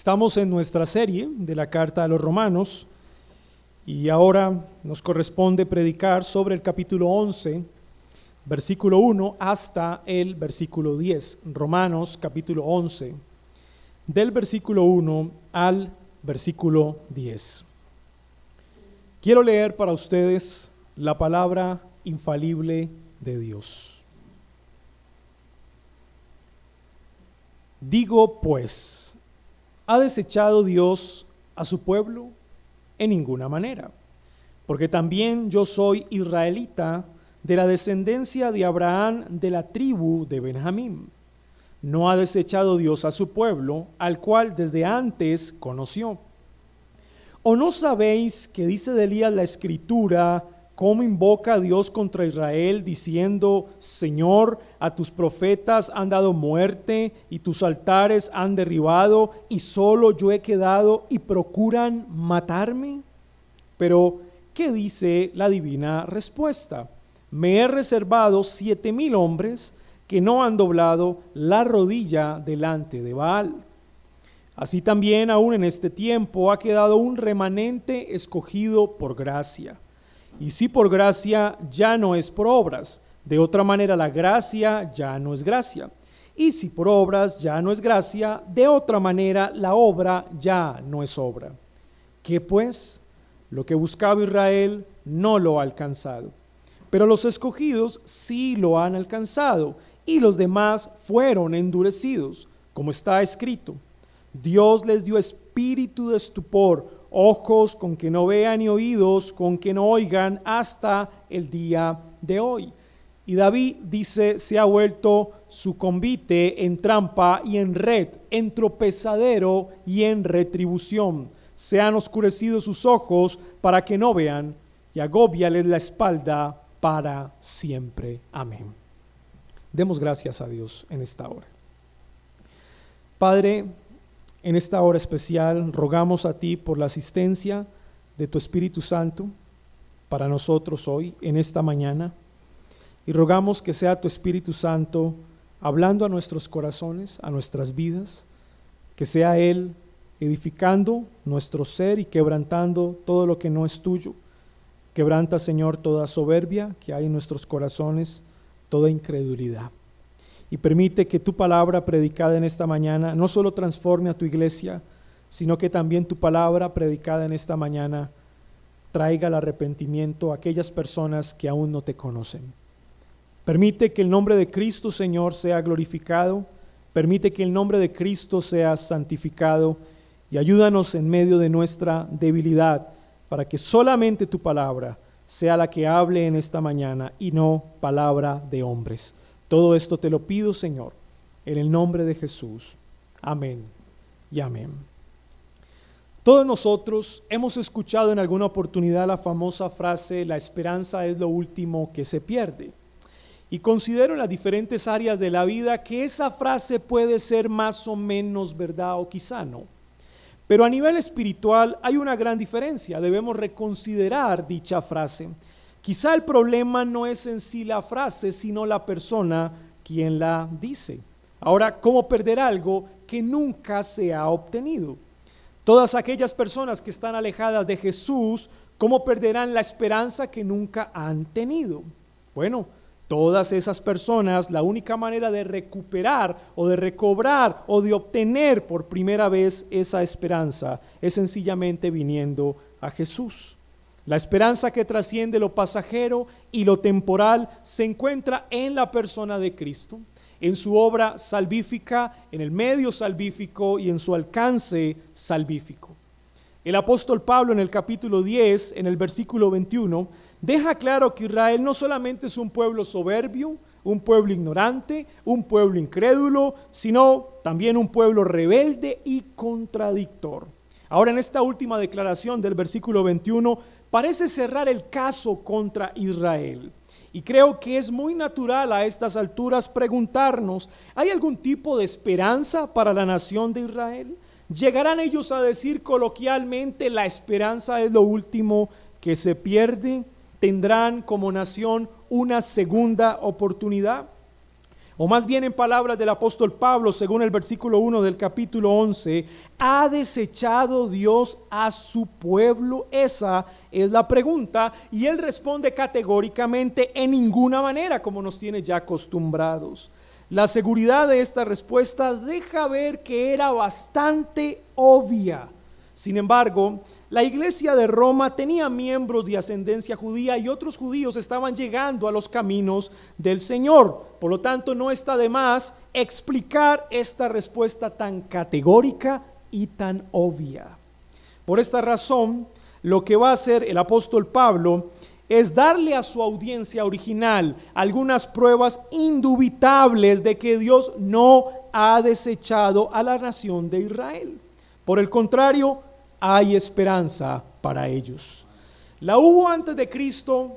Estamos en nuestra serie de la carta a los Romanos y ahora nos corresponde predicar sobre el capítulo 11, versículo 1 hasta el versículo 10. Romanos capítulo 11, del versículo 1 al versículo 10. Quiero leer para ustedes la palabra infalible de Dios. Digo pues, ¿ha desechado Dios a su pueblo? En ninguna manera, porque también yo soy israelita de la descendencia de Abraham, de la tribu de Benjamín. No ha desechado Dios a su pueblo, al cual desde antes conoció. ¿O no sabéis que dice de Elías la Escritura, cómo invoca a Dios contra Israel, diciendo: Señor, a tus profetas han dado muerte y tus altares han derribado, y solo yo he quedado y procuran matarme? Pero, ¿qué dice la divina respuesta? Me he reservado 7,000 hombres que no han doblado la rodilla delante de Baal. Así también aún en este tiempo ha quedado un remanente escogido por gracia. Y si por gracia, ya no es por obras. De otra manera la gracia ya no es gracia. Y si por obras ya no es gracia, de otra manera la obra ya no es obra. ¿Qué pues? Lo que buscaba Israel no lo ha alcanzado. Pero los escogidos sí lo han alcanzado, y los demás fueron endurecidos, como está escrito. Dios les dio espíritu de estupor, ojos con que no vean y oídos con que no oigan hasta el día de hoy. Y David dice, se ha vuelto su convite en trampa y en red, en tropezadero y en retribución. Se han oscurecido sus ojos para que no vean, y agóbiales la espalda para siempre. Amén. Demos gracias a Dios en esta hora. Padre, en esta hora especial rogamos a ti por la asistencia de tu Espíritu Santo para nosotros hoy, en esta mañana, y rogamos que sea tu Espíritu Santo hablando a nuestros corazones, a nuestras vidas, que sea Él edificando nuestro ser y quebrantando todo lo que no es tuyo. Quebranta, Señor, toda soberbia que hay en nuestros corazones, toda incredulidad. Y permite que tu palabra predicada en esta mañana no solo transforme a tu iglesia, sino que también tu palabra predicada en esta mañana traiga el arrepentimiento a aquellas personas que aún no te conocen. Permite que el nombre de Cristo, Señor, sea glorificado. Permite que el nombre de Cristo sea santificado. Y ayúdanos en medio de nuestra debilidad para que solamente tu palabra sea la que hable en esta mañana y no palabra de hombres. Todo esto te lo pido, Señor, en el nombre de Jesús. Amén y amén. Todos nosotros hemos escuchado en alguna oportunidad la famosa frase: la esperanza es lo último que se pierde. Y considero en las diferentes áreas de la vida que esa frase puede ser más o menos verdad o quizá no. Pero a nivel espiritual hay una gran diferencia. Debemos reconsiderar dicha frase. Quizá el problema no es en sí la frase, sino la persona quien la dice. Ahora, ¿cómo perder algo que nunca se ha obtenido? Todas aquellas personas que están alejadas de Jesús, ¿cómo perderán la esperanza que nunca han tenido? Bueno, todas esas personas, la única manera de recuperar o de recobrar o de obtener por primera vez esa esperanza es sencillamente viniendo a Jesús. La esperanza que trasciende lo pasajero y lo temporal se encuentra en la persona de Cristo, en su obra salvífica, en el medio salvífico y en su alcance salvífico. El apóstol Pablo en el capítulo 10, en el versículo 21, deja claro que Israel no solamente es un pueblo soberbio, un pueblo ignorante, un pueblo incrédulo, sino también un pueblo rebelde y contradictor. Ahora, en esta última declaración del versículo 21, parece cerrar el caso contra Israel. Y creo que es muy natural a estas alturas preguntarnos, ¿hay algún tipo de esperanza para la nación de Israel? ¿Llegarán ellos a decir coloquialmente la esperanza es lo último que se pierde? ¿Tendrán como nación una segunda oportunidad? o más bien en palabras del apóstol Pablo, según el versículo 1 del capítulo 11, ¿ha desechado Dios a su pueblo? Esa es la pregunta, y él responde categóricamente: en ninguna manera, como nos tiene ya acostumbrados. La seguridad de esta respuesta deja ver que era bastante obvia. Sin embargo, la iglesia de Roma tenía miembros de ascendencia judía y otros judíos estaban llegando a los caminos del Señor. Por lo tanto, no está de más explicar esta respuesta tan categórica y tan obvia. Por esta razón, lo que va a hacer el apóstol Pablo es darle a su audiencia original algunas pruebas indubitables de que Dios no ha desechado a la nación de Israel. Por el contrario, hay esperanza para ellos. La hubo antes de Cristo,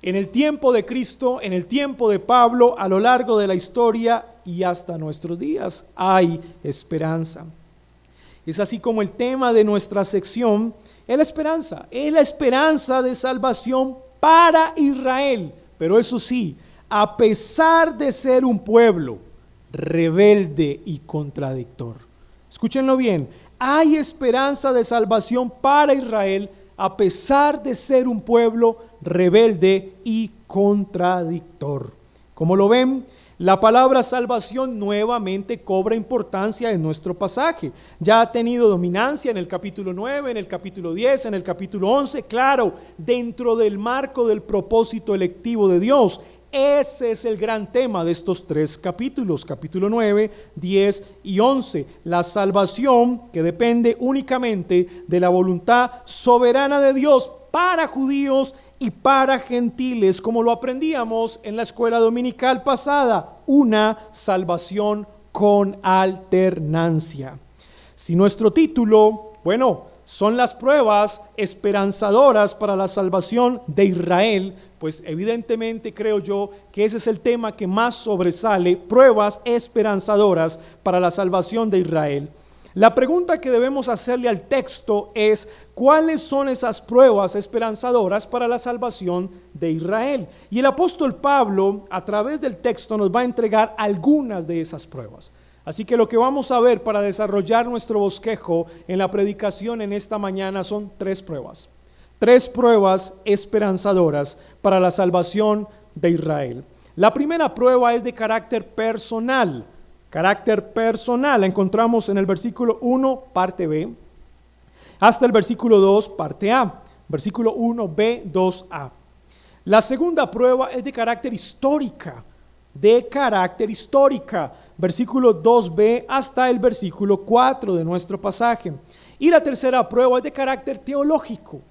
en el tiempo de Cristo, en el tiempo de Pablo, a lo largo de la historia y hasta nuestros días. Hay esperanza. Es así como el tema de nuestra sección es la esperanza de salvación para Israel. Pero eso sí, a pesar de ser un pueblo rebelde y contradictor. Escúchenlo bien. Hay esperanza de salvación para Israel a pesar de ser un pueblo rebelde y contradictor. Como lo ven, la palabra salvación nuevamente cobra importancia en nuestro pasaje. Ya ha tenido dominancia en el capítulo 9, en el capítulo 10, en el capítulo 11, claro, dentro del marco del propósito electivo de Dios. Ese es el gran tema de estos tres capítulos, capítulo 9, 10 y 11. La salvación que depende únicamente de la voluntad soberana de Dios para judíos y para gentiles, como lo aprendíamos en la escuela dominical pasada, una salvación con alternancia. Si nuestro título, son las pruebas esperanzadoras para la salvación de Israel, pues evidentemente creo yo que ese es el tema que más sobresale, pruebas esperanzadoras para la salvación de Israel. La pregunta que debemos hacerle al texto es: ¿cuáles son esas pruebas esperanzadoras para la salvación de Israel? Y el apóstol Pablo, a través del texto, nos va a entregar algunas de esas pruebas. Así que lo que vamos a ver para desarrollar nuestro bosquejo en la predicación en esta mañana son tres pruebas esperanzadoras para la salvación de Israel. La primera prueba es de carácter personal. La encontramos en el versículo 1, parte B, hasta el versículo 2, parte A. Versículo 1b, 2a. La segunda prueba es de carácter histórica. Versículo 2b hasta el versículo 4 de nuestro pasaje. Y la tercera prueba es de carácter teológico.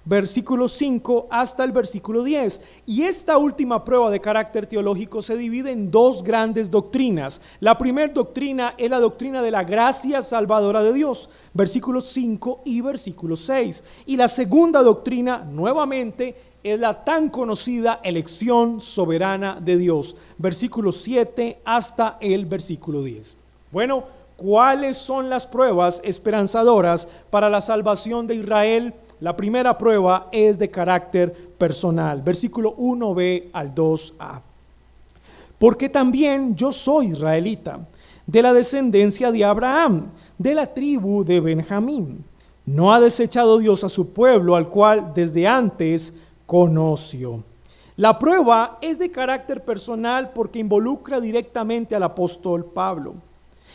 Versículo 5 hasta el versículo 10. Y esta última prueba de carácter teológico se divide en dos grandes doctrinas. La primera doctrina es la doctrina de la gracia salvadora de Dios, versículos 5 y versículo 6. Y la segunda doctrina, nuevamente, es la tan conocida elección soberana de Dios, versículo 7 hasta el versículo 10. ¿Cuáles son las pruebas esperanzadoras para la salvación de Israel? La primera prueba es de carácter personal, versículo 1b al 2a. Porque también yo soy israelita, de la descendencia de Abraham, de la tribu de Benjamín. No ha desechado Dios a su pueblo, al cual desde antes conoció. La prueba es de carácter personal porque involucra directamente al apóstol Pablo.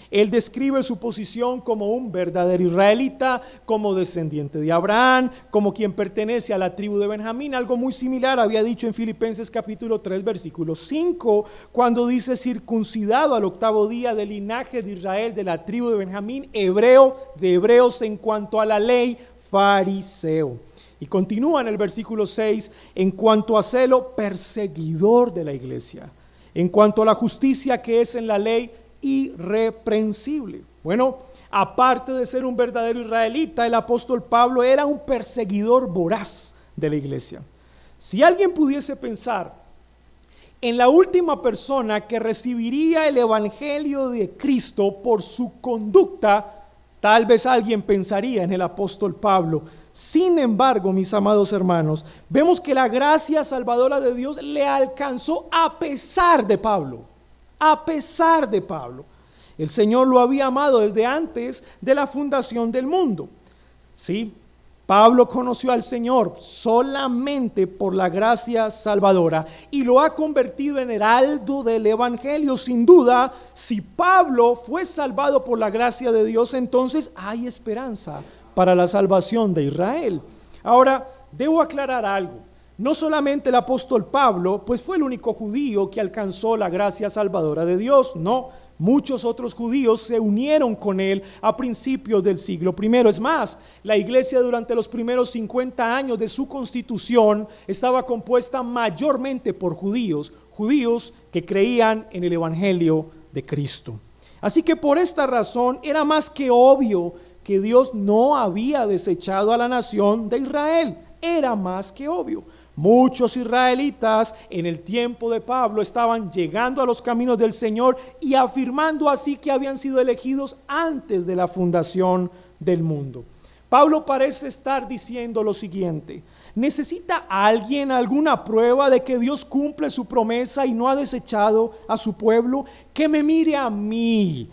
Él describe su posición como un verdadero israelita, como descendiente de Abraham, como quien pertenece a la tribu de Benjamín. Algo muy similar había dicho en Filipenses capítulo 3, versículo 5, cuando dice: circuncidado al 8º día del linaje de Israel, de la tribu de Benjamín, hebreo de hebreos en cuanto a la ley, fariseo. Y continúa en el versículo 6, en cuanto a celo, perseguidor de la iglesia. En cuanto a la justicia que es en la ley, irreprensible. Aparte de ser un verdadero israelita, el apóstol Pablo era un perseguidor voraz de la iglesia. Si alguien pudiese pensar en la última persona que recibiría el evangelio de Cristo por su conducta, tal vez alguien pensaría en el apóstol Pablo. Sin embargo, mis amados hermanos, vemos que la gracia salvadora de Dios le alcanzó a pesar de Pablo. A pesar de Pablo. El Señor lo había amado desde antes de la fundación del mundo. ¿Sí? Pablo conoció al Señor solamente por la gracia salvadora y lo ha convertido en heraldo del Evangelio. Sin duda, si Pablo fue salvado por la gracia de Dios, entonces hay esperanza para la salvación de Israel. Ahora, debo aclarar algo. No solamente el apóstol Pablo, pues fue el único judío que alcanzó la gracia salvadora de Dios, no. Muchos otros judíos se unieron con él a principios del siglo I. Es más, la iglesia durante los primeros 50 años de su constitución estaba compuesta mayormente por judíos que creían en el Evangelio de Cristo. Así que por esta razón era más que obvio que Dios no había desechado a la nación de Israel. Era más que obvio. Muchos israelitas en el tiempo de Pablo estaban llegando a los caminos del Señor y afirmando así que habían sido elegidos antes de la fundación del mundo. Pablo parece estar diciendo lo siguiente: ¿necesita alguien alguna prueba de que Dios cumple su promesa y no ha desechado a su pueblo? Que me mire a mí,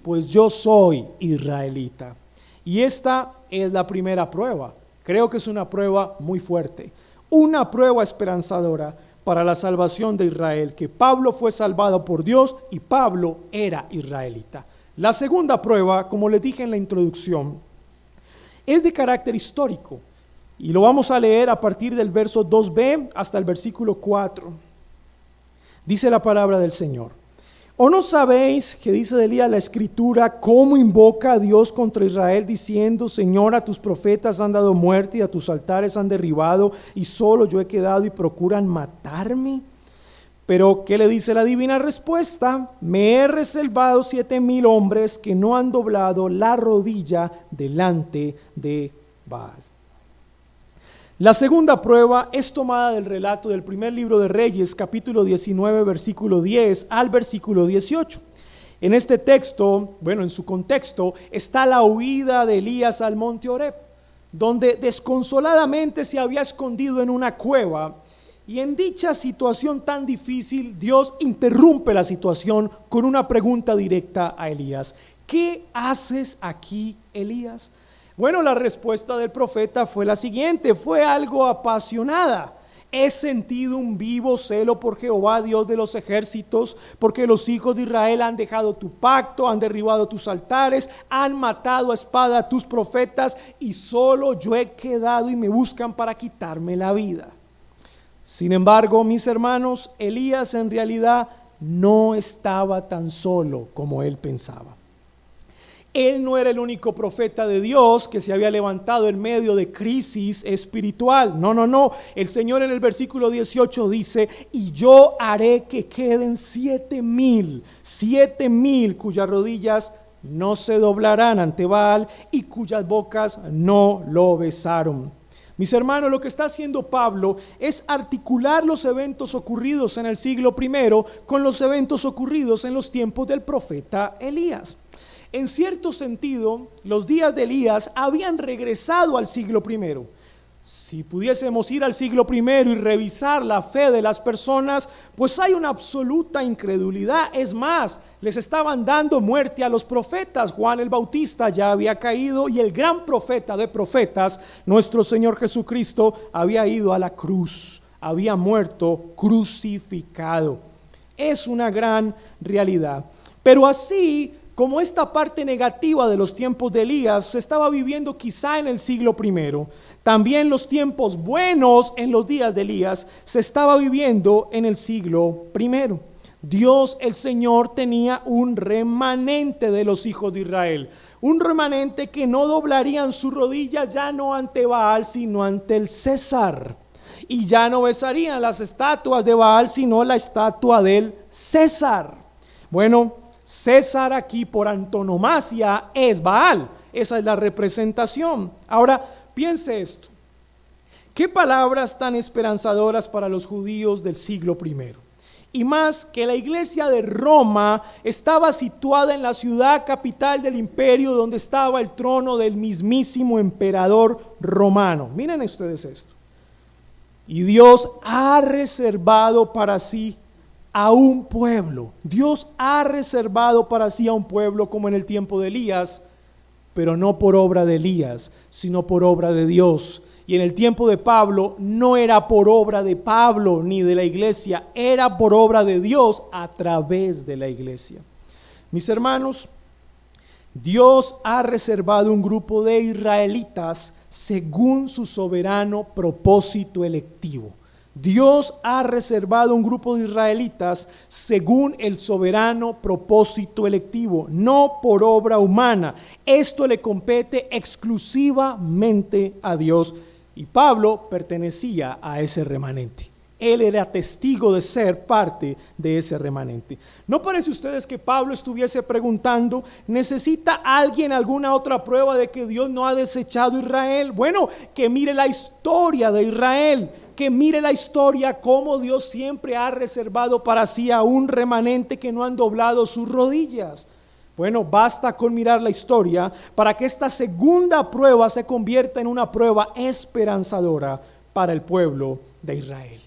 pues yo soy israelita. Y esta es la primera prueba. Creo que es una prueba muy fuerte, una prueba esperanzadora para la salvación de Israel, que Pablo fue salvado por Dios y Pablo era israelita. La segunda prueba, como les dije en la introducción, es de carácter histórico y lo vamos a leer a partir del verso 2b hasta el versículo 4. Dice la palabra del Señor: ¿O no sabéis que dice de Elías la Escritura cómo invoca a Dios contra Israel diciendo: Señor, a tus profetas han dado muerte y a tus altares han derribado y solo yo he quedado y procuran matarme? Pero ¿qué le dice la divina respuesta? Me he reservado 7,000 hombres que no han doblado la rodilla delante de Baal. La segunda prueba es tomada del relato del primer libro de Reyes, capítulo 19, versículo 10 al versículo 18. En este texto, en su contexto, está la huida de Elías al monte Horeb, donde desconsoladamente se había escondido en una cueva. Y en dicha situación tan difícil, Dios interrumpe la situación con una pregunta directa a Elías: ¿qué haces aquí, Elías? Bueno, la respuesta del profeta fue la siguiente: fue algo apasionada. He sentido un vivo celo por Jehová, Dios de los ejércitos, porque los hijos de Israel han dejado tu pacto, han derribado tus altares, han matado a espada a tus profetas, y solo yo he quedado y me buscan para quitarme la vida. Sin embargo, mis hermanos, Elías en realidad no estaba tan solo como él pensaba. Él no era el único profeta de Dios que se había levantado en medio de crisis espiritual. No. El Señor en el versículo 18 dice: y yo haré que queden 7,000 cuyas rodillas no se doblarán ante Baal y cuyas bocas no lo besaron. Mis hermanos, lo que está haciendo Pablo es articular los eventos ocurridos en el siglo I con los eventos ocurridos en los tiempos del profeta Elías. En cierto sentido, los días de Elías habían regresado al siglo I. Si pudiésemos ir al siglo I y revisar la fe de las personas, pues hay una absoluta incredulidad. Es más, les estaban dando muerte a los profetas. Juan el Bautista ya había caído y el gran profeta de profetas, nuestro Señor Jesucristo, había ido a la cruz, había muerto crucificado. Es una gran realidad. Pero así como esta parte negativa de los tiempos de Elías se estaba viviendo quizá en el siglo I, también los tiempos buenos en los días de Elías se estaba viviendo en el siglo I. Dios el Señor tenía un remanente de los hijos de Israel, un remanente que no doblarían su rodilla ya no ante Baal sino ante el César, y ya no besarían las estatuas de Baal sino la estatua del César. Bueno, César aquí por antonomasia es Baal. Esa es la representación. Ahora, piense esto. ¿Qué palabras tan esperanzadoras para los judíos del siglo I? Y más que la iglesia de Roma estaba situada en la ciudad capital del imperio, donde estaba el trono del mismísimo emperador romano. Miren ustedes esto. Y Dios ha reservado para sí a un pueblo. Dios ha reservado para sí a un pueblo como en el tiempo de Elías, pero no por obra de Elías, sino por obra de Dios. Y en el tiempo de Pablo no era por obra de Pablo ni de la iglesia, era por obra de Dios a través de la iglesia. Mis hermanos, Dios ha reservado un grupo de israelitas según su soberano propósito electivo. Dios ha reservado un grupo de israelitas según el soberano propósito electivo, no por obra humana. Esto le compete exclusivamente a Dios. Y Pablo pertenecía a ese remanente. Él era testigo de ser parte de ese remanente. ¿No parece a ustedes que Pablo estuviese preguntando, ¿necesita alguien alguna otra prueba de que Dios no ha desechado a Israel? Bueno, que mire la historia de Israel, que mire la historia cómo Dios siempre ha reservado para sí a un remanente que no han doblado sus rodillas. Bueno, basta con mirar la historia para que esta segunda prueba se convierta en una prueba esperanzadora para el pueblo de Israel.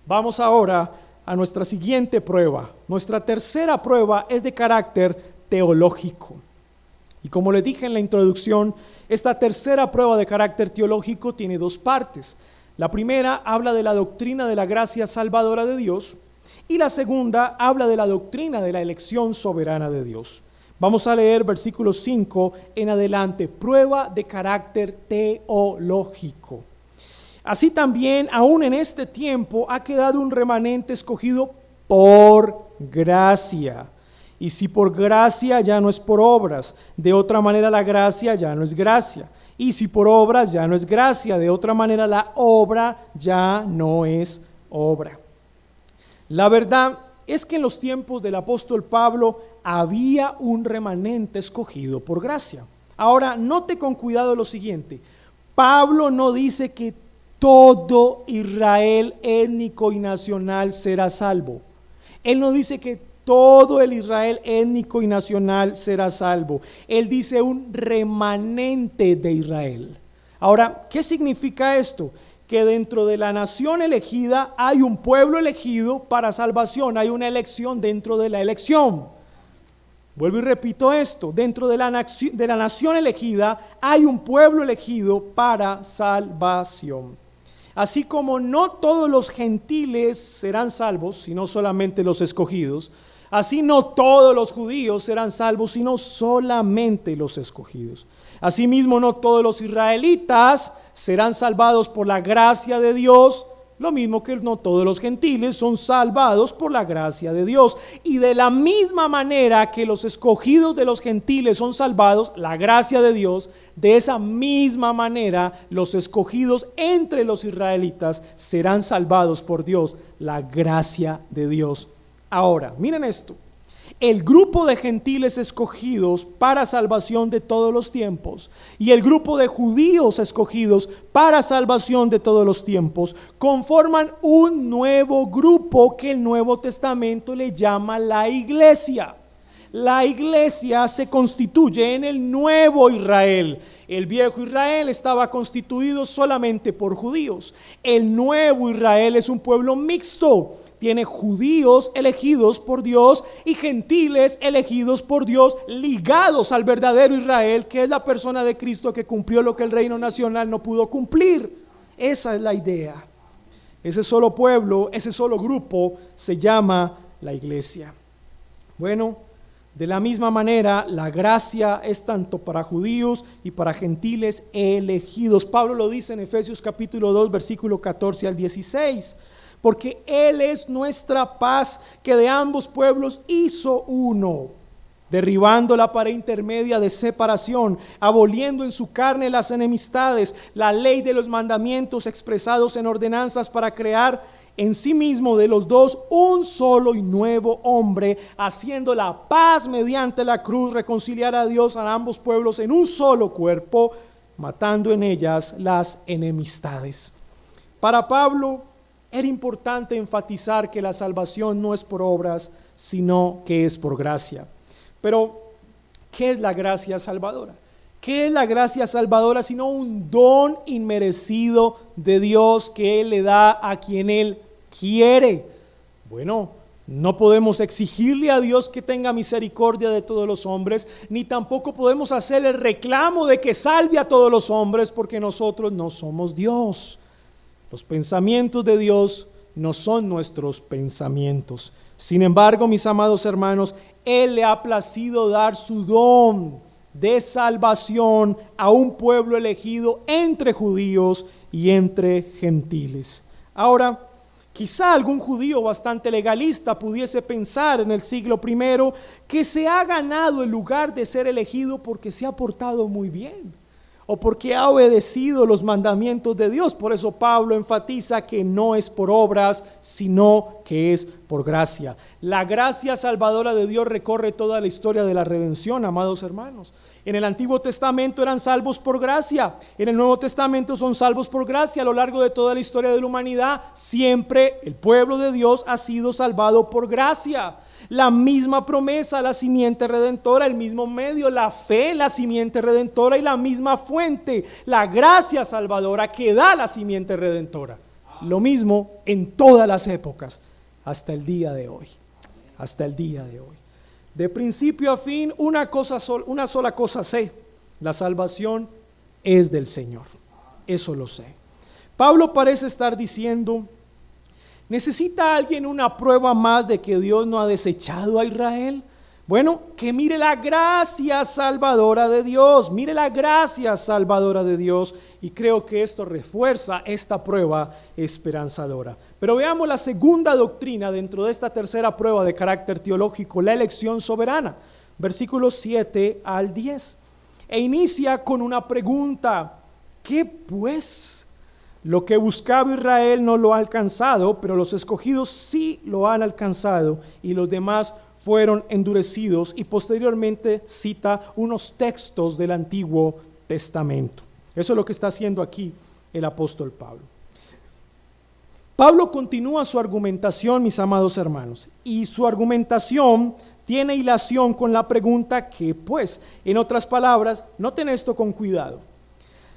Vamos ahora a nuestra siguiente prueba. Nuestra tercera prueba es de carácter teológico. Y como les dije en la introducción, esta tercera prueba de carácter teológico tiene dos partes. La primera habla de la doctrina de la gracia salvadora de Dios y la segunda habla de la doctrina de la elección soberana de Dios. Vamos a leer versículos 5 en adelante, prueba de carácter teológico. Así también, aún en este tiempo, ha quedado un remanente escogido por gracia. Y si por gracia, ya no es por obras. De otra manera, la gracia ya no es gracia. Y si por obras, ya no es gracia. De otra manera, la obra ya no es obra. La verdad es que en los tiempos del apóstol Pablo había un remanente escogido por gracia. Ahora, note con cuidado lo siguiente. Pablo no dice que todo Israel étnico y nacional será salvo. Él no dice que todo el Israel étnico y nacional será salvo. Él dice un remanente de Israel. Ahora, ¿qué significa esto? Que dentro de la nación elegida hay un pueblo elegido para salvación, hay una elección dentro de la elección. Vuelvo y repito esto, dentro de la nación elegida hay un pueblo elegido para salvación. Así como no todos los gentiles serán salvos, sino solamente los escogidos, así no todos los judíos serán salvos, sino solamente los escogidos. Asimismo, no todos los israelitas serán salvados por la gracia de Dios, lo mismo que no todos los gentiles son salvados por la gracia de Dios. Y de la misma manera que los escogidos de los gentiles son salvados, la gracia de Dios, de esa misma manera los escogidos entre los israelitas serán salvados por Dios, la gracia de Dios. Ahora, miren esto. El grupo de gentiles escogidos para salvación de todos los tiempos y el grupo de judíos escogidos para salvación de todos los tiempos conforman un nuevo grupo que el Nuevo Testamento le llama la iglesia. La iglesia se constituye en el nuevo Israel. El viejo Israel estaba constituido solamente por judíos. El nuevo Israel es un pueblo mixto. Tiene judíos elegidos por Dios y gentiles elegidos por Dios, ligados al verdadero Israel, que es la persona de Cristo que cumplió lo que el reino nacional no pudo cumplir. Esa es la idea. Ese solo pueblo, ese solo grupo se llama la iglesia. Bueno, de la misma manera, la gracia es tanto para judíos y para gentiles elegidos. Pablo lo dice en Efesios capítulo 2, versículo 14 al 16. Porque Él es nuestra paz, que de ambos pueblos hizo uno, derribando la pared intermedia de separación, aboliendo en su carne las enemistades, la ley de los mandamientos expresados en ordenanzas, para crear en sí mismo de los dos un solo y nuevo hombre, haciendo la paz mediante la cruz, reconciliar a Dios a ambos pueblos en un solo cuerpo, matando en ellas las enemistades. Para Pablo, era importante enfatizar que la salvación no es por obras, sino que es por gracia. Pero, ¿qué es la gracia salvadora? ¿Qué es la gracia salvadora sino un don inmerecido de Dios que Él le da a quien Él quiere? Bueno, no podemos exigirle a Dios que tenga misericordia de todos los hombres, ni tampoco podemos hacer el reclamo de que salve a todos los hombres, porque nosotros no somos Dios. Los pensamientos de Dios no son nuestros pensamientos. Sin embargo, mis amados hermanos, Él le ha placido dar su don de salvación a un pueblo elegido entre judíos y entre gentiles. Ahora, quizá algún judío bastante legalista pudiese pensar en el siglo I que se ha ganado el lugar de ser elegido porque se ha portado muy bien o porque ha obedecido los mandamientos de Dios. Por eso Pablo enfatiza que no es por obras, sino que es por gracia. La gracia salvadora de Dios recorre toda la historia de la redención, amados hermanos. En el Antiguo Testamento eran salvos por gracia, en el Nuevo Testamento son salvos por gracia. A lo largo de toda la historia de la humanidad, siempre el pueblo de Dios ha sido salvado por gracia. La misma promesa, la simiente redentora, el mismo medio, la fe, la simiente redentora y la misma fuente, la gracia salvadora que da la simiente redentora. Lo mismo en todas las épocas, hasta el día de hoy, hasta el día de hoy. De principio a fin, una sola cosa sé: la salvación es del Señor. Eso lo sé. Pablo parece estar diciendo: ¿necesita alguien una prueba más de que Dios no ha desechado a Israel? Bueno, que mire la gracia salvadora de Dios, mire la gracia salvadora de Dios, y creo que esto refuerza esta prueba esperanzadora. Pero veamos la segunda doctrina dentro de esta tercera prueba de carácter teológico, la elección soberana, versículos 7 al 10. E inicia con una pregunta: ¿qué pues? Lo que buscaba Israel no lo ha alcanzado, pero los escogidos sí lo han alcanzado, y los demás fueron endurecidos. Y posteriormente cita unos textos del Antiguo Testamento. Eso es lo que está haciendo aquí el apóstol Pablo. Pablo continúa su argumentación, mis amados hermanos, y su argumentación tiene hilación con la pregunta ¿qué pues? En otras palabras, noten esto con cuidado.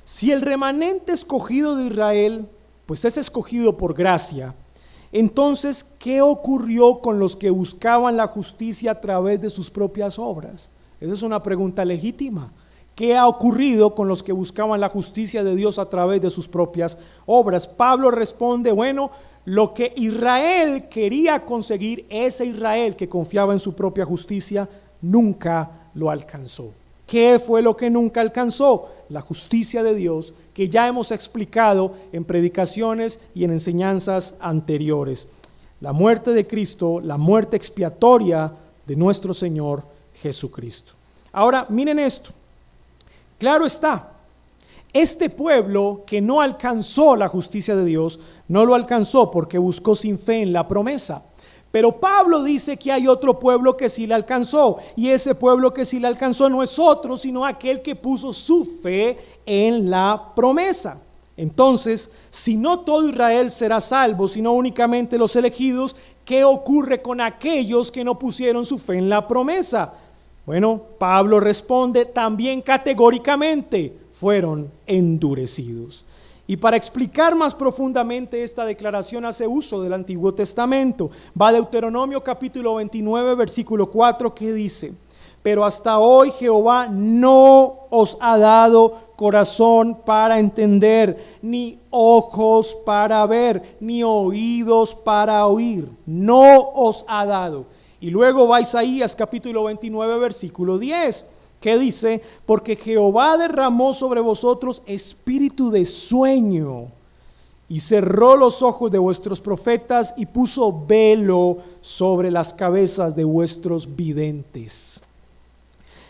Si el remanente escogido de Israel, pues es escogido por gracia, entonces, ¿qué ocurrió con los que buscaban la justicia a través de sus propias obras? Esa es una pregunta legítima. ¿Qué ha ocurrido con los que buscaban la justicia de Dios a través de sus propias obras? Pablo responde: bueno, lo que Israel quería conseguir, ese Israel que confiaba en su propia justicia, nunca lo alcanzó. ¿Qué fue lo que nunca alcanzó? La justicia de Dios, que ya hemos explicado en predicaciones y en enseñanzas anteriores. La muerte de Cristo, la muerte expiatoria de nuestro Señor Jesucristo. Ahora, miren esto. Claro está, este pueblo que no alcanzó la justicia de Dios, no lo alcanzó porque buscó sin fe en la promesa. Pero Pablo dice que hay otro pueblo que sí le alcanzó, y ese pueblo que sí le alcanzó no es otro, sino aquel que puso su fe en la promesa. Entonces, si no todo Israel será salvo, sino únicamente los elegidos, ¿qué ocurre con aquellos que no pusieron su fe en la promesa? Bueno, Pablo responde también categóricamente: fueron endurecidos. Y para explicar más profundamente esta declaración hace uso del Antiguo Testamento. Va a Deuteronomio capítulo 29, versículo 4, que dice: pero hasta hoy Jehová no os ha dado corazón para entender, ni ojos para ver, ni oídos para oír. No os ha dado. Y luego va a Isaías capítulo 29, versículo 10. ¿Qué dice? Porque Jehová derramó sobre vosotros espíritu de sueño y cerró los ojos de vuestros profetas y puso velo sobre las cabezas de vuestros videntes.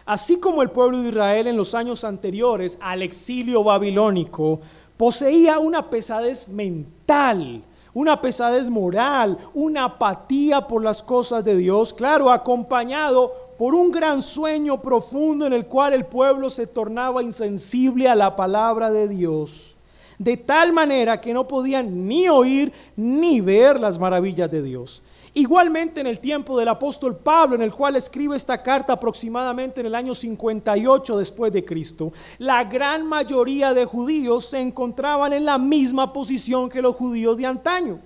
Así como el pueblo de Israel en los años anteriores al exilio babilónico poseía una pesadez mental, una pesadez moral, una apatía por las cosas de Dios, claro, acompañado por un gran sueño profundo en el cual el pueblo se tornaba insensible a la palabra de Dios. de tal manera que no podían ni oír ni ver las maravillas de Dios. Igualmente en el tiempo del apóstol Pablo, en el cual escribe esta carta aproximadamente en el año 58 después de Cristo, la gran mayoría de judíos se encontraban en la misma posición que los judíos de antaño.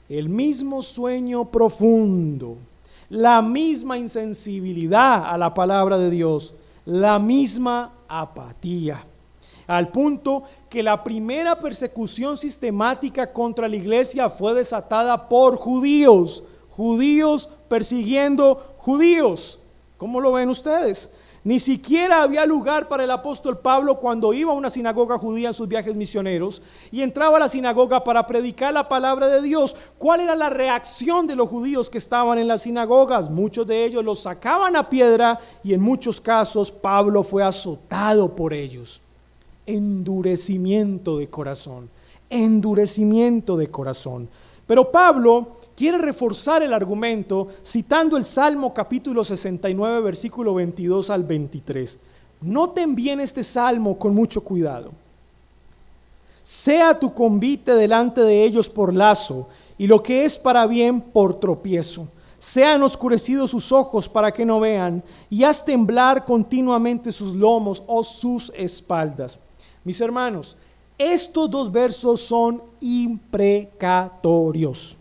El mismo sueño profundo, la misma insensibilidad a la palabra de Dios, la misma apatía, al punto que la primera persecución sistemática contra la iglesia fue desatada por judíos persiguiendo judíos. ¿Cómo lo ven ustedes? Ni siquiera había lugar para el apóstol Pablo cuando iba a una sinagoga judía en sus viajes misioneros y entraba a la sinagoga para predicar la palabra de Dios. ¿Cuál era la reacción de los judíos que estaban en las sinagogas? Muchos de ellos los sacaban a piedra y en muchos casos Pablo fue azotado por ellos. Endurecimiento de corazón. Pero Pablo quiere reforzar el argumento citando el Salmo capítulo 69, versículo 22 al 23. Noten bien este salmo con mucho cuidado. Sea tu convite delante de ellos por lazo, y lo que es para bien por tropiezo. Sean oscurecidos sus ojos para que no vean, y haz temblar continuamente sus lomos o sus espaldas. Mis hermanos, estos dos versos son imprecatorios.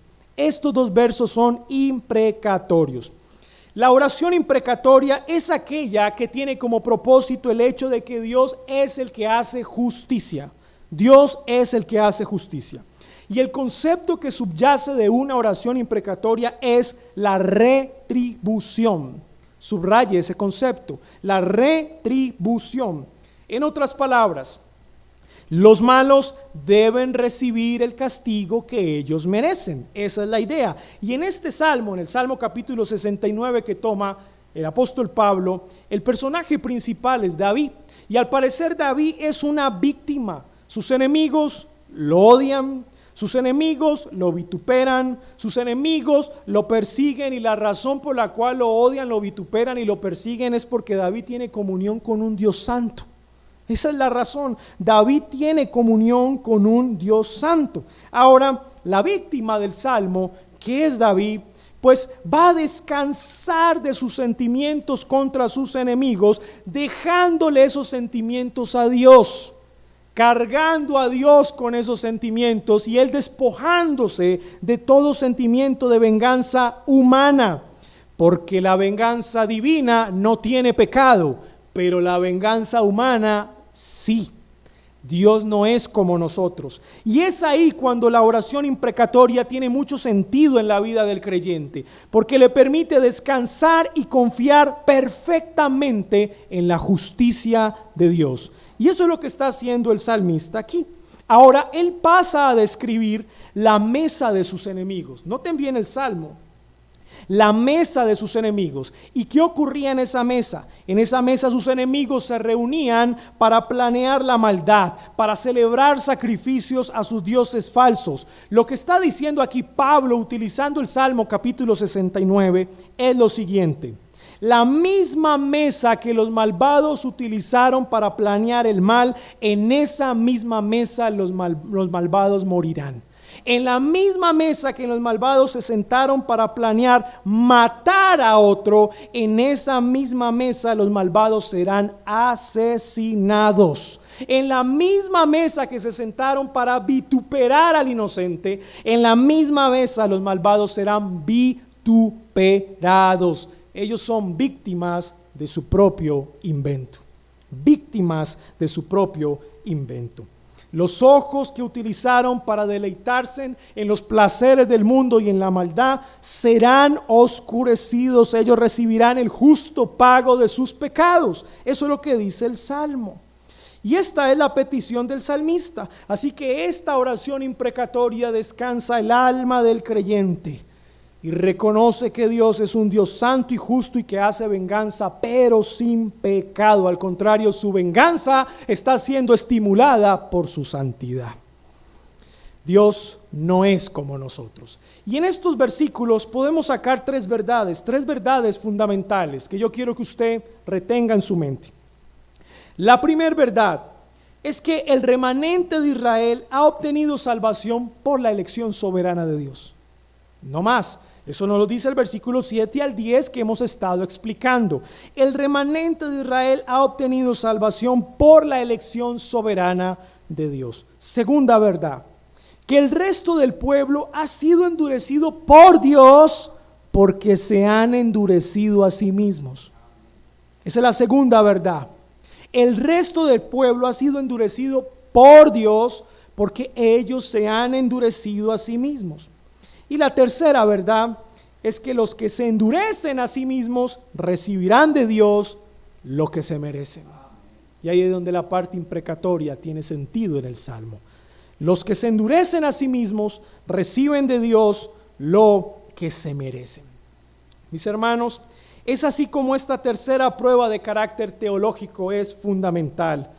La oración imprecatoria es aquella que tiene como propósito el hecho de que Dios es el que hace justicia. Y el concepto que subyace de una oración imprecatoria es la retribución. Subraye ese concepto, la retribución. En otras palabras, los malos deben recibir el castigo que ellos merecen. Esa es la idea. Y en este salmo, en el Salmo capítulo 69 que toma el apóstol Pablo, el personaje principal es David. Y al parecer David es una víctima. Sus enemigos lo odian, sus enemigos lo vituperan, sus enemigos lo persiguen, y la razón por la cual lo odian, lo vituperan y lo persiguen es porque David tiene comunión con un Dios santo. Esa es la razón. David tiene comunión con un Dios santo. Ahora, la víctima del Salmo, que es David, pues va a descansar de sus sentimientos contra sus enemigos, dejándole esos sentimientos a Dios, cargando a Dios con esos sentimientos, y él despojándose de todo sentimiento de venganza humana, porque la venganza divina no tiene pecado, pero la venganza humana sí. Dios no es como nosotros. Y es ahí cuando la oración imprecatoria tiene mucho sentido en la vida del creyente, porque le permite descansar y confiar perfectamente en la justicia de Dios. Y eso es lo que está haciendo el salmista aquí. Ahora, él pasa a describir la mesa de sus enemigos. Noten bien el salmo. La mesa de sus enemigos. ¿Y qué ocurría en esa mesa? En esa mesa sus enemigos se reunían para planear la maldad, para celebrar sacrificios a sus dioses falsos. Lo que está diciendo aquí Pablo, utilizando el Salmo capítulo 69, es lo siguiente: la misma mesa que los malvados utilizaron para planear el mal, en esa misma mesa los malvados morirán. En la misma mesa que los malvados se sentaron para planear matar a otro, en esa misma mesa los malvados serán asesinados. En la misma mesa que se sentaron para vituperar al inocente, en la misma mesa los malvados serán vituperados. Ellos son víctimas de su propio invento. Los ojos que utilizaron para deleitarse en los placeres del mundo y en la maldad serán oscurecidos. Ellos recibirán el justo pago de sus pecados. Eso es lo que dice el Salmo. Y esta es la petición del salmista. Así que esta oración imprecatoria descansa el alma del creyente y reconoce que Dios es un Dios santo y justo y que hace venganza, pero sin pecado. Al contrario, su venganza está siendo estimulada por su santidad. Dios no es como nosotros. Y en estos versículos podemos sacar tres verdades fundamentales que yo quiero que usted retenga en su mente. La primera verdad: es que el remanente de Israel ha obtenido salvación por la elección soberana de Dios. No más. Eso nos lo dice el versículo 7 al 10 que hemos estado explicando. El remanente de Israel ha obtenido salvación por la elección soberana de Dios. Segunda verdad, que el resto del pueblo ha sido endurecido por Dios porque se han endurecido a sí mismos. Esa es la segunda verdad. El resto del pueblo ha sido endurecido por Dios porque ellos se han endurecido a sí mismos. Y la tercera verdad es que los que se endurecen a sí mismos recibirán de Dios lo que se merecen. Y ahí es donde la parte imprecatoria tiene sentido en el Salmo. Los que se endurecen a sí mismos reciben de Dios lo que se merecen. Mis hermanos, es así como esta tercera prueba de carácter teológico es fundamental.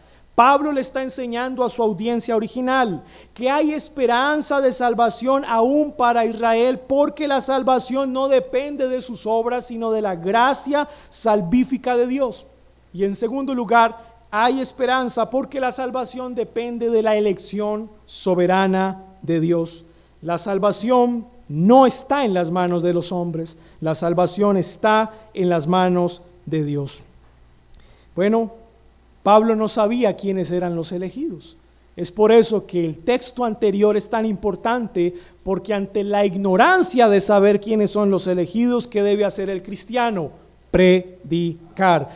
Pablo le está enseñando a su audiencia original que hay esperanza de salvación aún para Israel, porque la salvación no depende de sus obras, sino de la gracia salvífica de Dios. Y en segundo lugar, hay esperanza porque la salvación depende de la elección soberana de Dios. La salvación no está en las manos de los hombres, la salvación está en las manos de Dios. Bueno, Pablo no sabía quiénes eran los elegidos. Es por eso que el texto anterior es tan importante, porque ante la ignorancia de saber quiénes son los elegidos, ¿qué debe hacer el cristiano? Predicar.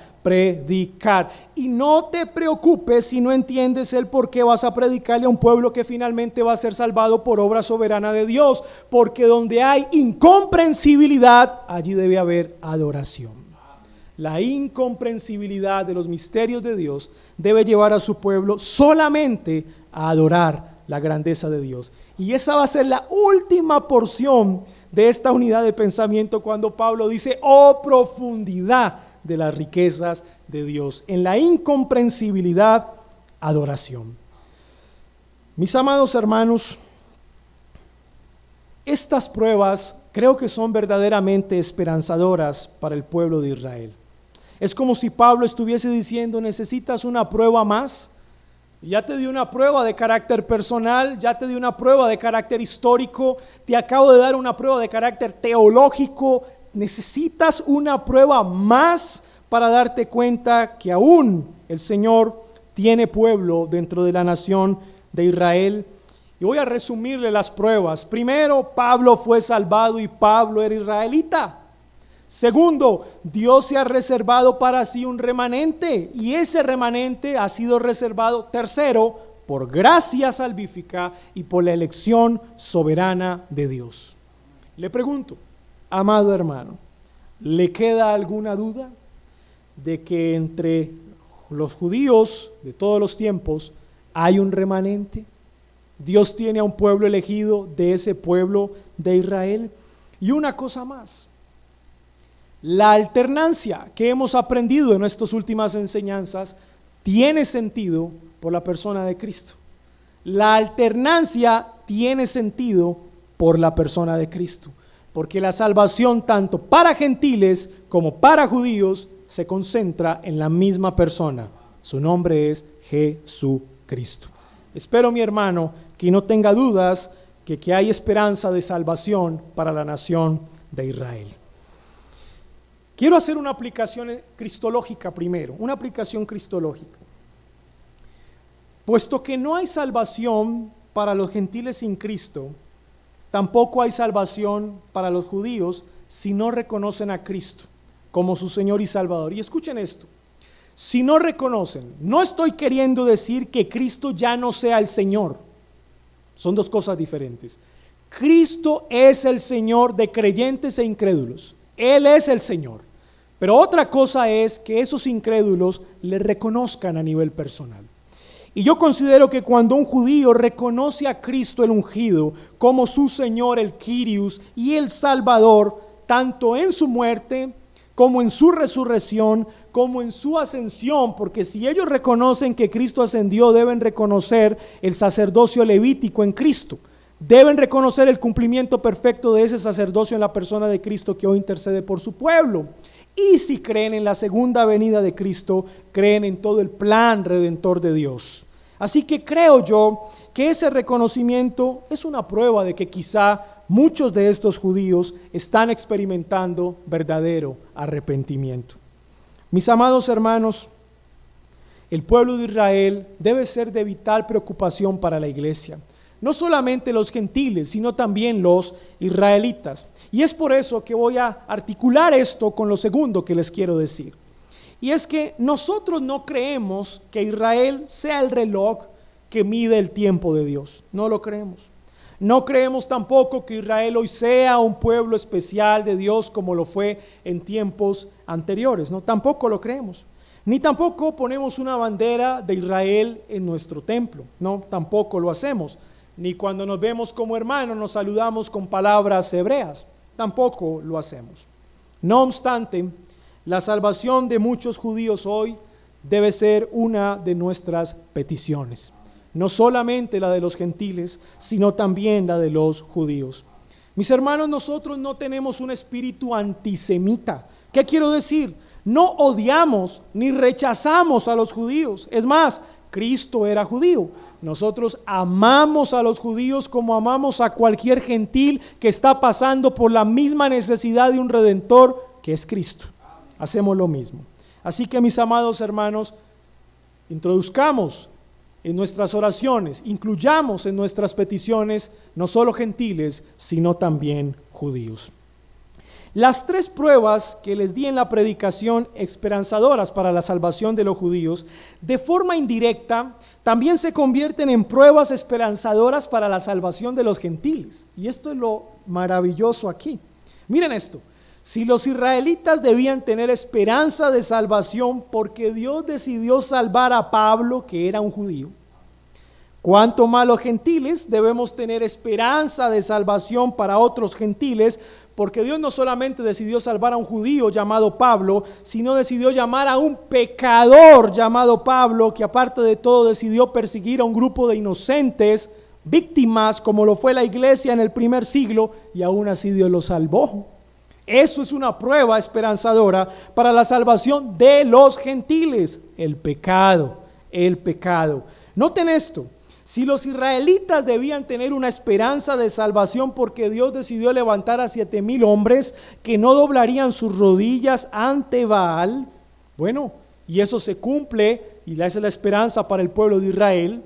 Y no te preocupes si no entiendes el por qué vas a predicarle a un pueblo que finalmente va a ser salvado por obra soberana de Dios, porque donde hay incomprensibilidad, allí debe haber adoración. La incomprensibilidad de los misterios de Dios debe llevar a su pueblo solamente a adorar la grandeza de Dios. Y esa va a ser la última porción de esta unidad de pensamiento cuando Pablo dice, oh profundidad de las riquezas de Dios. En la incomprensibilidad, adoración. Mis amados hermanos, estas pruebas creo que son verdaderamente esperanzadoras para el pueblo de Israel. Es como si Pablo estuviese diciendo, necesitas una prueba más. Ya te di una prueba de carácter personal, ya te di una prueba de carácter histórico, te acabo de dar una prueba de carácter teológico. Necesitas una prueba más para darte cuenta que aún el Señor tiene pueblo dentro de la nación de Israel. Y voy a resumirle las pruebas. Primero, Pablo fue salvado y Pablo era israelita. Segundo, Dios se ha reservado para sí un remanente y ese remanente ha sido reservado, tercero, por gracia salvífica y por la elección soberana de Dios. Le pregunto, amado hermano, ¿le queda alguna duda de que entre los judíos de todos los tiempos hay un remanente? Dios tiene a un pueblo elegido de ese pueblo de Israel. Y una cosa más, la alternancia que hemos aprendido en estas últimas enseñanzas tiene sentido por la persona de Cristo. La alternancia tiene sentido por la persona de Cristo, porque la salvación tanto para gentiles como para judíos se concentra en la misma persona. Su nombre es Jesucristo. Espero, mi hermano, que no tenga dudas que hay esperanza de salvación para la nación de Israel. Quiero hacer una aplicación cristológica primero, una aplicación cristológica. Puesto que no hay salvación para los gentiles sin Cristo, tampoco hay salvación para los judíos si no reconocen a Cristo como su Señor y Salvador. Y escuchen esto, si no reconocen, no estoy queriendo decir que Cristo ya no sea el Señor, son dos cosas diferentes. Cristo es el Señor de creyentes e incrédulos, Él es el Señor, pero otra cosa es que esos incrédulos le reconozcan a nivel personal. Y yo considero que cuando un judío reconoce a Cristo el ungido como su Señor, el Kyrios, y el Salvador, tanto en su muerte como en su resurrección, como en su ascensión, porque si ellos reconocen que Cristo ascendió, deben reconocer el sacerdocio levítico en Cristo, deben reconocer el cumplimiento perfecto de ese sacerdocio en la persona de Cristo que hoy intercede por su pueblo. Y si creen en la segunda venida de Cristo, creen en todo el plan redentor de Dios. Así que creo yo que ese reconocimiento es una prueba de que quizá muchos de estos judíos están experimentando verdadero arrepentimiento. Mis amados hermanos, el pueblo de Israel debe ser de vital preocupación para la iglesia. No solamente los gentiles, sino también los israelitas. Y es por eso que voy a articular esto con lo segundo que les quiero decir. Y es que nosotros no creemos que Israel sea el reloj que mide el tiempo de Dios. No lo creemos. No creemos tampoco que Israel hoy sea un pueblo especial de Dios como lo fue en tiempos anteriores. No, tampoco lo creemos. Ni tampoco ponemos una bandera de Israel en nuestro templo. No, tampoco lo hacemos. Ni cuando nos vemos como hermanos nos saludamos con palabras hebreas. Tampoco lo hacemos. No obstante, la salvación de muchos judíos hoy debe ser una de nuestras peticiones. No solamente la de los gentiles, sino también la de los judíos. Mis hermanos, nosotros no tenemos un espíritu antisemita. ¿Qué quiero decir? No odiamos ni rechazamos a los judíos. Es más, Cristo era judío. Nosotros amamos a los judíos como amamos a cualquier gentil que está pasando por la misma necesidad de un redentor que es Cristo. Hacemos lo mismo. Así que, mis amados hermanos, introduzcamos en nuestras oraciones, incluyamos en nuestras peticiones no solo gentiles, sino también judíos. Las tres pruebas que les di en la predicación esperanzadoras para la salvación de los judíos, de forma indirecta, también se convierten en pruebas esperanzadoras para la salvación de los gentiles. Y esto es lo maravilloso aquí. Miren esto. Si los israelitas debían tener esperanza de salvación porque Dios decidió salvar a Pablo, que era un judío, ¿cuánto más los gentiles debemos tener esperanza de salvación para otros gentiles? Porque Dios no solamente decidió salvar a un judío llamado Pablo, sino decidió llamar a un pecador llamado Pablo, que aparte de todo decidió perseguir a un grupo de inocentes, víctimas, como lo fue la iglesia en el primer siglo, y aún así Dios lo salvó. Eso es una prueba esperanzadora para la salvación de los gentiles. El pecado. Noten esto. Si los israelitas debían tener una esperanza de salvación porque Dios decidió levantar a 7,000 hombres que no doblarían sus rodillas ante Baal, bueno, y eso se cumple, y esa es la esperanza para el pueblo de Israel,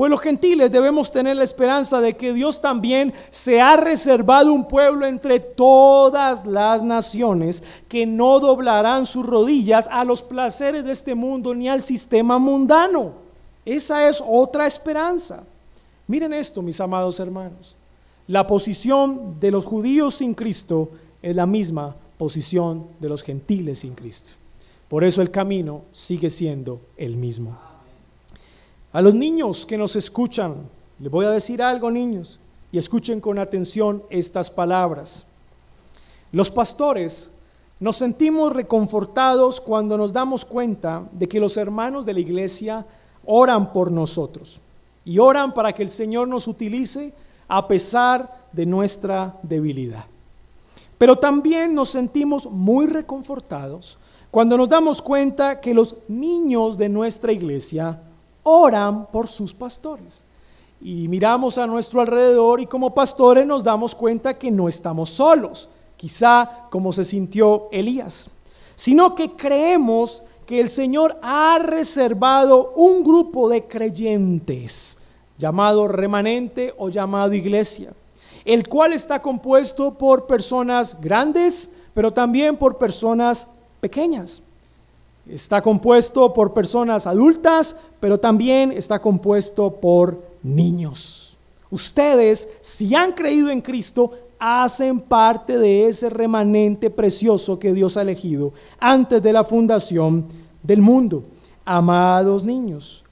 pues los gentiles debemos tener la esperanza de que Dios también se ha reservado un pueblo entre todas las naciones que no doblarán sus rodillas a los placeres de este mundo ni al sistema mundano. Esa es otra esperanza. Miren esto, mis amados hermanos. La posición de los judíos sin Cristo es la misma posición de los gentiles sin Cristo. Por eso el camino sigue siendo el mismo. A los niños que nos escuchan, les voy a decir algo, niños, y escuchen con atención estas palabras. Los pastores nos sentimos reconfortados cuando nos damos cuenta de que los hermanos de la iglesia oran por nosotros y oran para que el Señor nos utilice a pesar de nuestra debilidad. Pero también nos sentimos muy reconfortados cuando nos damos cuenta que los niños de nuestra iglesia oran por sus pastores. Y miramos a nuestro alrededor y como pastores nos damos cuenta que no estamos solos, quizá como se sintió Elías, sino que creemos que el Señor ha reservado un grupo de creyentes llamado remanente o llamado iglesia, el cual está compuesto por personas grandes, pero también por personas pequeñas. Está compuesto por personas adultas, pero también está compuesto por niños. Ustedes, si han creído en Cristo, hacen parte de ese remanente precioso que Dios ha elegido antes de la fundación del mundo. Amados niños,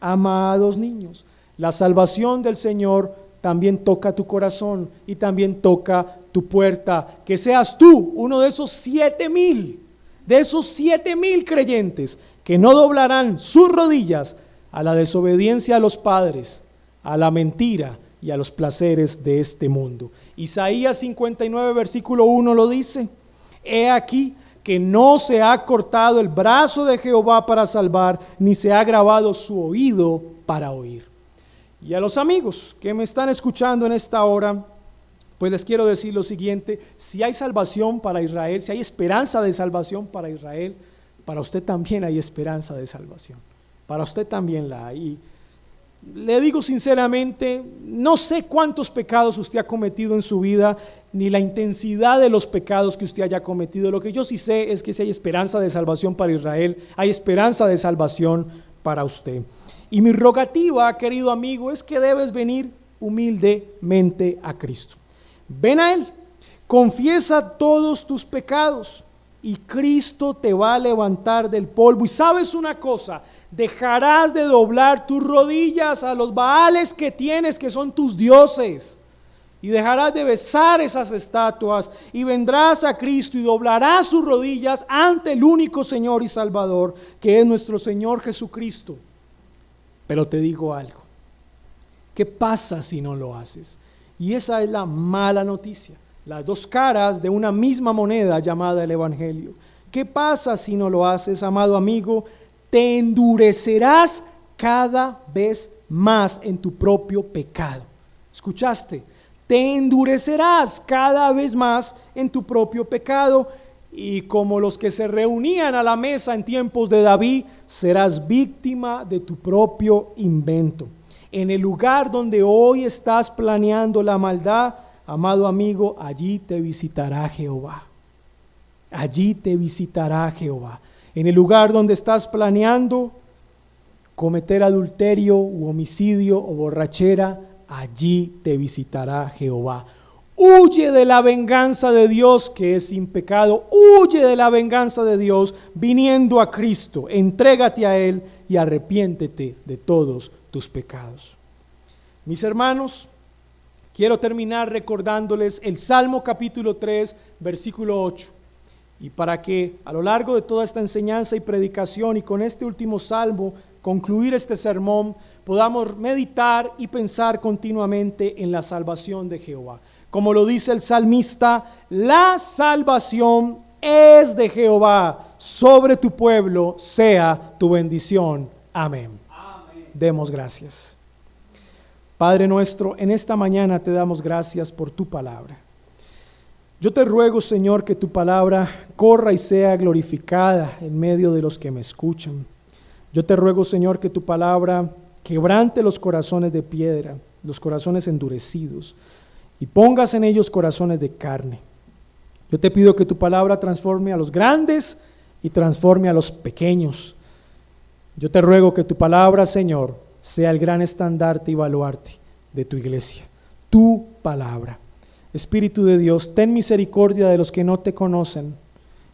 la salvación del Señor también toca tu corazón y también toca tu puerta. Que seas tú uno de esos 7,000, de esos 7,000 creyentes que no doblarán sus rodillas a la desobediencia a los padres, a la mentira y a los placeres de este mundo. Isaías 59 versículo 1 lo dice: He aquí que no se ha cortado el brazo de Jehová para salvar, ni se ha grabado su oído para oír. Y a los amigos que me están escuchando en esta hora, pues les quiero decir lo siguiente: si hay salvación para Israel, si hay esperanza de salvación para Israel, para usted también hay esperanza de salvación. Para usted también la hay. Y le digo sinceramente, no sé cuántos pecados usted ha cometido en su vida, ni la intensidad de los pecados que usted haya cometido. Lo que yo sí sé es que si hay esperanza de salvación para Israel, hay esperanza de salvación para usted. Y mi rogativa, querido amigo, es que debes venir humildemente a Cristo. Ven a Él, confiesa todos tus pecados y Cristo te va a levantar del polvo. Y sabes una cosa, dejarás de doblar tus rodillas a los baales que tienes, que son tus dioses, y dejarás de besar esas estatuas, y vendrás a Cristo y doblarás sus rodillas ante el único Señor y Salvador, que es nuestro Señor Jesucristo. Pero te digo algo: ¿qué pasa si no lo haces? Y esa es la mala noticia, las dos caras de una misma moneda llamada el Evangelio. ¿Qué pasa si no lo haces, amado amigo? Te endurecerás cada vez más en tu propio pecado. ¿Escuchaste? Te endurecerás cada vez más en tu propio pecado, y como los que se reunían a la mesa en tiempos de David, serás víctima de tu propio invento. En el lugar donde hoy estás planeando la maldad, amado amigo, allí te visitará Jehová. Allí te visitará Jehová. En el lugar donde estás planeando cometer adulterio u homicidio o borrachera, allí te visitará Jehová. Huye de la venganza de Dios, que es sin pecado. Huye de la venganza de Dios viniendo a Cristo. Entrégate a Él y arrepiéntete de todos tus pecados. Mis hermanos, quiero terminar recordándoles el Salmo capítulo 3, versículo 8. Y para que a lo largo de toda esta enseñanza y predicación, y con este último salmo, concluir este sermón, podamos meditar y pensar continuamente en la salvación de Jehová. Como lo dice el salmista, la salvación es de Jehová, sobre tu pueblo sea tu bendición. Amén. Amén. Demos gracias. Padre nuestro, en esta mañana te damos gracias por tu palabra. Yo te ruego, Señor, que tu palabra corra y sea glorificada en medio de los que me escuchan. Yo te ruego, Señor, que tu palabra quebrante los corazones de piedra, los corazones endurecidos, y pongas en ellos corazones de carne. Yo te pido que tu palabra transforme a los grandes y transforme a los pequeños. Yo te ruego que tu palabra, Señor, sea el gran estandarte y baluarte de tu iglesia. Tu palabra. Espíritu de Dios, ten misericordia de los que no te conocen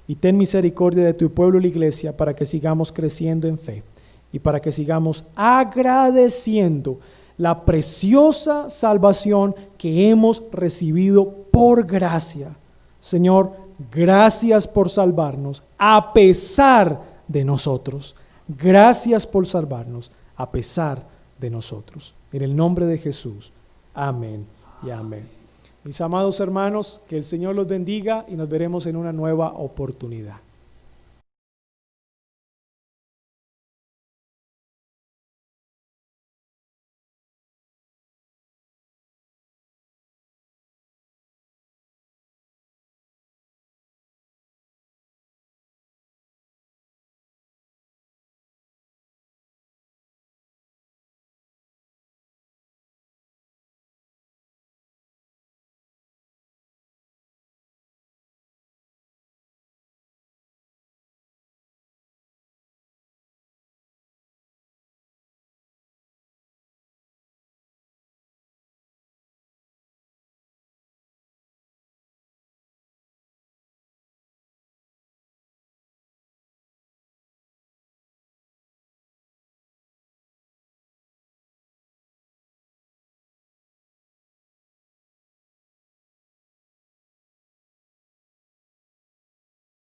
y ten misericordia de tu pueblo, la iglesia, para que sigamos creciendo en fe y para que sigamos agradeciendo la preciosa salvación que hemos recibido por gracia. Señor, gracias por salvarnos a pesar de nosotros. Gracias por salvarnos a pesar de nosotros. En el nombre de Jesús. Amén y amén. Mis amados hermanos, que el Señor los bendiga y nos veremos en una nueva oportunidad.